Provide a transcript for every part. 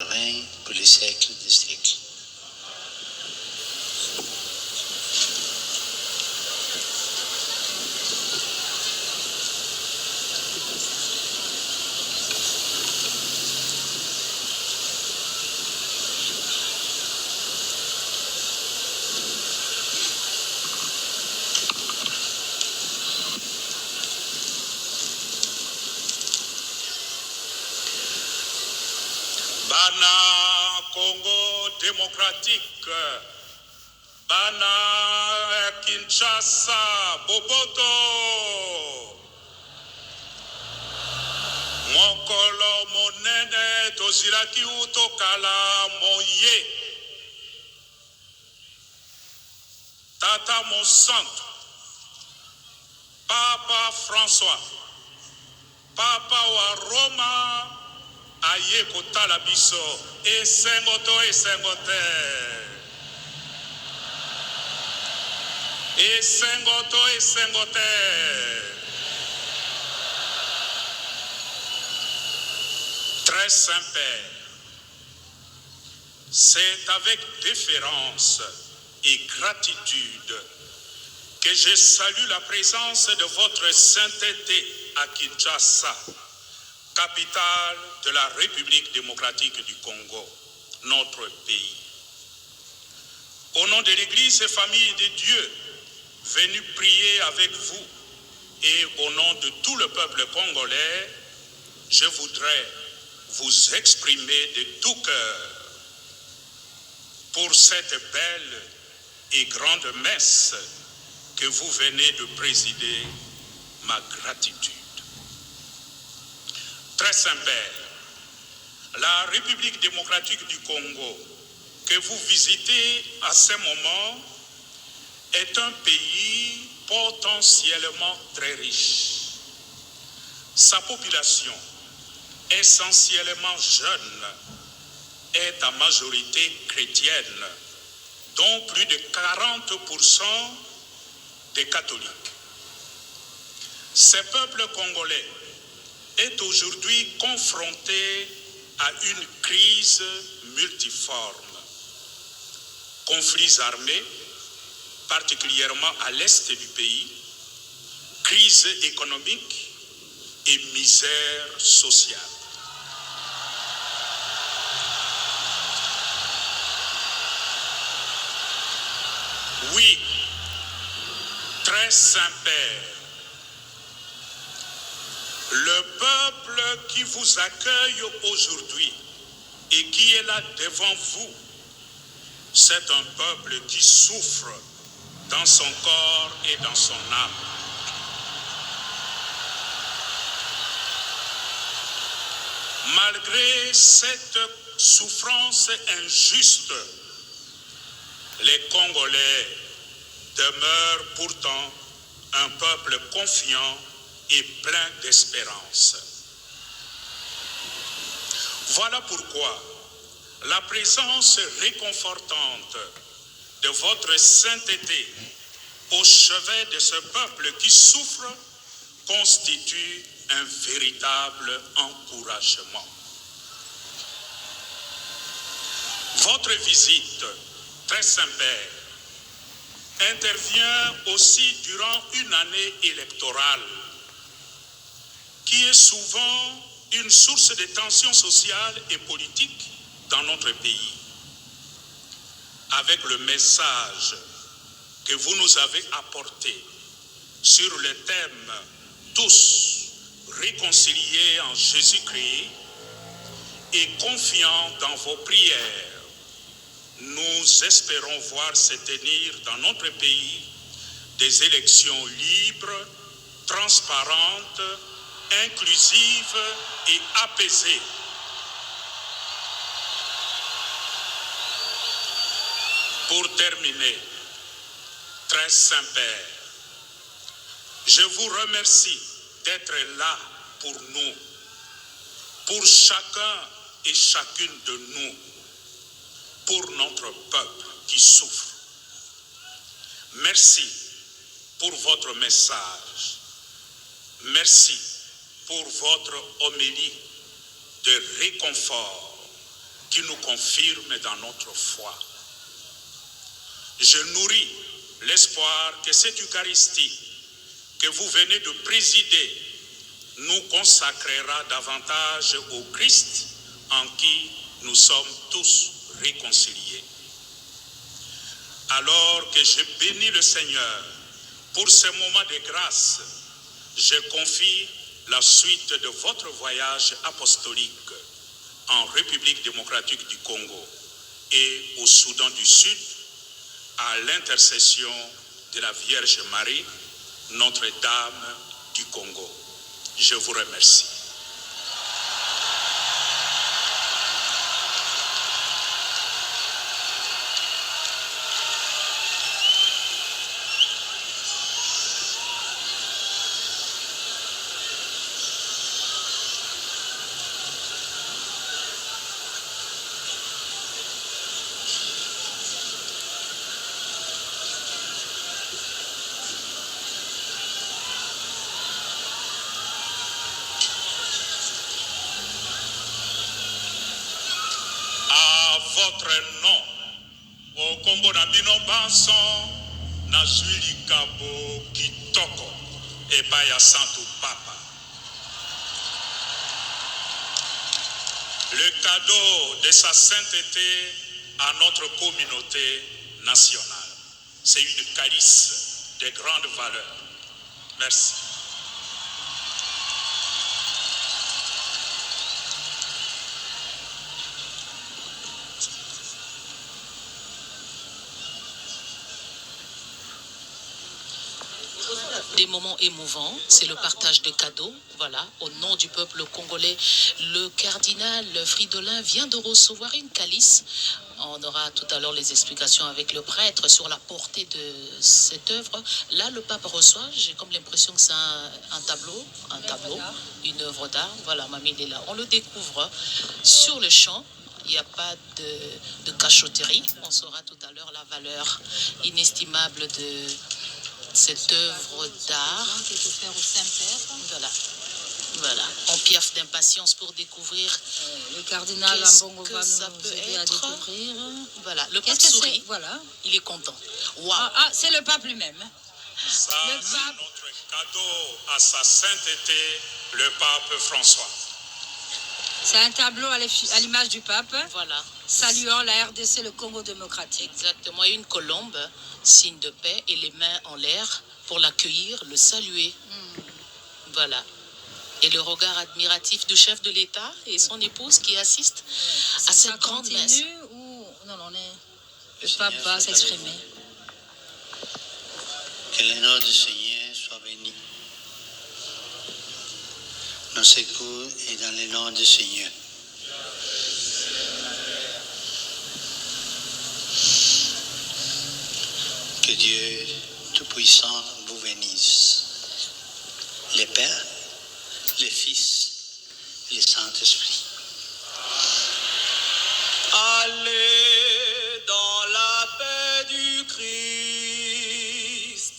règne pour les siècles des siècles. Bana Congo démocratique, Bana Kinshasa, Boboto, Mokolo monene tozilaki utokala moye, Tata mon santo, Papa François, Papa wa Roma, aye kotala biso esengoto esengote esengoto esengote. Très Saint-Père, c'est avec déférence et gratitude que je salue la présence de votre sainteté à Kinshasa, capitale de la République démocratique du Congo, notre pays. Au nom de l'Église et famille de Dieu, venue prier avec vous, et au nom de tout le peuple congolais, je voudrais vous exprimer de tout cœur pour cette belle et grande messe que vous venez de présider, ma gratitude. Très Saint-Père, la République démocratique du Congo que vous visitez à ce moment est un pays potentiellement très riche. Sa population, essentiellement jeune, est à majorité chrétienne, dont plus de 40% des catholiques. Ce peuple congolais est aujourd'hui confronté à une crise multiforme. Conflits armés, particulièrement à l'est du pays, crise économique et misère sociale. Oui, très Saint-Père, le peuple qui vous accueille aujourd'hui et qui est là devant vous, c'est un peuple qui souffre dans son corps et dans son âme. Malgré cette souffrance injuste, les Congolais demeurent pourtant un peuple confiant et plein d'espérance. Voilà pourquoi la présence réconfortante de votre sainteté au chevet de ce peuple qui souffre constitue un véritable encouragement. Votre visite, très Saint-Père, intervient aussi durant une année électorale qui est souvent une source de tensions sociales et politiques dans notre pays. Avec le message que vous nous avez apporté sur le thème « Tous réconciliés en Jésus-Christ » et confiants dans vos prières, nous espérons voir se tenir dans notre pays des élections libres, transparentes, inclusives et apaisées. Pour terminer, très Saint-Père, je vous remercie d'être là pour nous, pour chacun et chacune de nous, pour notre peuple qui souffre. Merci pour votre message. Merci pour votre homélie de réconfort confirme dans notre foi. Je nourris l'espoir que cette Eucharistie que vous venez de présider nous consacrera davantage au Christ en qui nous sommes tous réconciliés. Alors que je bénis le Seigneur pour ce moment de grâce, je confie la suite de votre voyage apostolique en République démocratique du Congo et au Soudan du Sud à l'intercession de la Vierge Marie, Notre-Dame du Congo. Je vous remercie. Votre nom, au Combo Nabino Banson, Nazuli Kabo Kitoko, et Baya Santo Papa. Le cadeau de sa sainteté à notre communauté nationale. C'est une calice de grande valeur. Merci. Des moments émouvants, c'est le partage de cadeaux. Voilà, au nom du peuple congolais, le cardinal Fridolin vient de recevoir une calice. On aura tout à l'heure les explications avec le prêtre sur la portée de cette œuvre. Là, le pape reçoit, j'ai comme l'impression que c'est un tableau, une œuvre d'art. Voilà, Mamie, il est là. On le découvre sur le champ. Il n'y a pas de cachotterie. On saura tout à l'heure la valeur inestimable de cette œuvre d'art. Qui est offert au Saint-Père. Voilà. On piaffe d'impatience pour découvrir. Le cardinal Ambongo va nous aider à découvrir. Voilà. Le pape sourit. Voilà. Il est content. Waouh. C'est le pape lui-même. Ça, c'est notre cadeau à sa sainteté, le pape François. C'est un tableau à l'image du pape. Voilà. Saluant la RDC, le Congo démocratique. Exactement. Et une colombe, signe de paix, et les mains en l'air pour l'accueillir, le saluer. Voilà. Et le regard admiratif du chef de l'État et son épouse qui assistent à cette grande messe. Le pape va s'exprimer. Que le nom du Seigneur soit béni. Nos secours est dans le nom du Seigneur. Que Dieu Tout-Puissant vous bénisse. Le Père, le Fils et le Saint-Esprit. Allez dans la paix du Christ.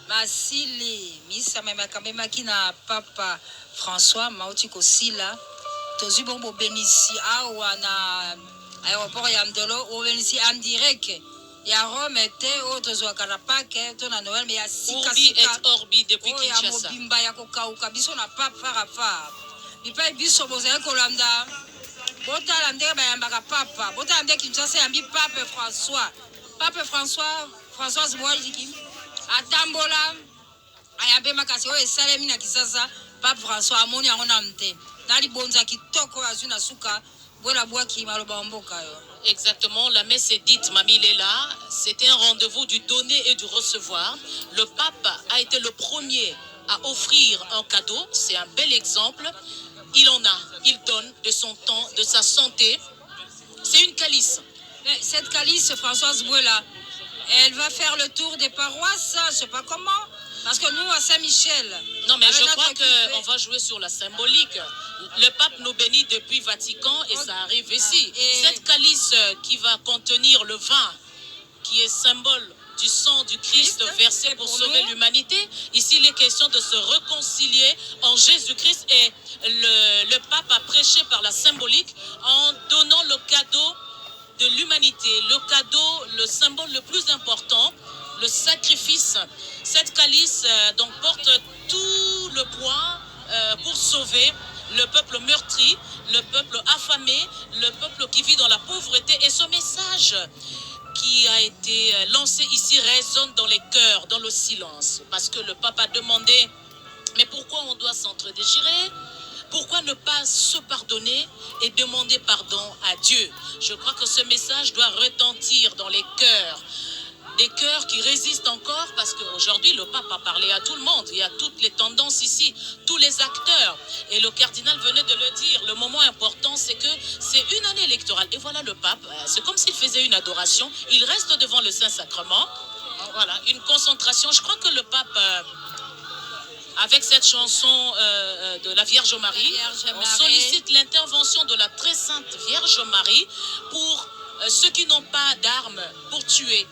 Masili misa memaki na papa François mauti kosila tozi bombo benisi awa na aéroport ya Ndolo o benisi en direct ya Rome te o tozwaka na Pâques to na Noël mais ya sika et Orbi depuis Kinshasa. Ya mobimba ya kokauka biso na papa farafa bipai biso bozali kolanda botala ndenge bayambaka papa botala ndenge Kinshasa yambi pape François Mwaliki atambola ayambe makasi oyo esalemi na Kisasa pape François amoni yango na mte na libonza kitoko azwi na suka bwela bwaki maloba mboka yo. Exactement, la messe est dite, Mamie il est là. C'était un rendez-vous du donner et du recevoir. Le pape a été le premier à offrir un cadeau. C'est un bel exemple. Il en a, il donne de son temps, de sa santé. C'est une calice. Mais cette calice, Françoise Bouela, elle va faire le tour des paroisses, je ne sais pas comment. Parce que nous, à Saint-Michel... Non, mais je crois qu'on va jouer sur la symbolique. Le pape nous bénit depuis Vatican et ça arrive ici. Et cette calice qui va contenir le vin, qui est symbole du sang du Christ versé pour sauver l'humanité. Ici, il est question de se réconcilier en Jésus-Christ et le pape a prêché par la symbolique en donnant le cadeau de l'humanité, le cadeau, le symbole le plus important, le sacrifice. Cette calice donc porte tout le poids pour sauver le peuple meurtri, le peuple affamé, le peuple qui vit dans la pauvreté. Et ce message qui a été lancé ici résonne dans les cœurs, dans le silence. Parce que le pape a demandé, mais pourquoi on doit s'entre-déchirer? Pourquoi ne pas se pardonner et demander pardon à Dieu? Je crois que ce message doit retentir dans les cœurs. Des cœurs qui résistent encore parce qu'aujourd'hui, le pape a parlé à tout le monde. Il y a toutes les tendances ici, tous les acteurs. Et le cardinal venait de le dire. Le moment important, c'est que c'est une année électorale. Et voilà le pape, c'est comme s'il faisait une adoration. Il reste devant le Saint-Sacrement. Voilà, une concentration. Je crois que le pape... avec cette chanson de la Vierge Marie, on sollicite l'intervention de la très sainte Vierge Marie pour ceux qui n'ont pas d'armes pour tuer,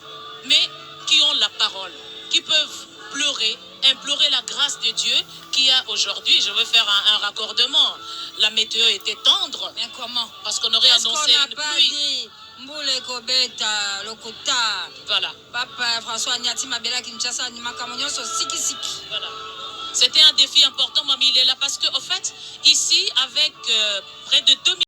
mais qui ont la parole, qui peuvent pleurer, implorer la grâce de Dieu qui a aujourd'hui, je vais faire un raccordement, la météo était tendre. Mais comment? Parce qu'on aurait annoncé une pluie. Voilà. Papa François Nyati Mabela Kinshasa Nimakamonyoso Siki Siki. Voilà. C'était un défi important, mamie, il est là parce que, en fait, ici, avec près de 2000